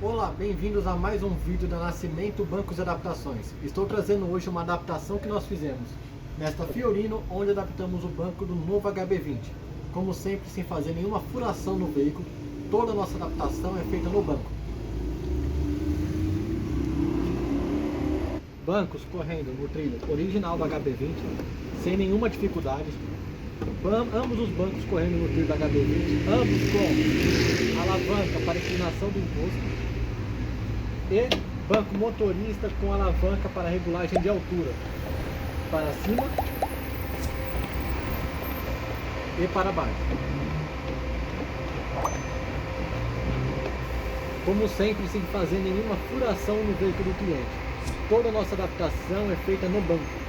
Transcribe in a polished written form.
Olá, bem-vindos a mais um vídeo da Nascimento, Bancos e Adaptações. Estou trazendo hoje uma adaptação que nós fizemos nesta Fiorino, onde adaptamos o banco do novo Hb20. Como sempre, sem fazer nenhuma furação no veículo, toda a nossa adaptação é feita no banco. Bancos correndo no trilho original do Hb20, sem nenhuma dificuldade. Ambos os bancos correndo no trilho do Hb20, ambos com alavanca para inclinação do encosto e banco motorista com alavanca para regulagem de altura para cima e para baixo. Como sempre, sem fazer nenhuma furação no veículo do cliente. Toda a nossa adaptação é feita no banco.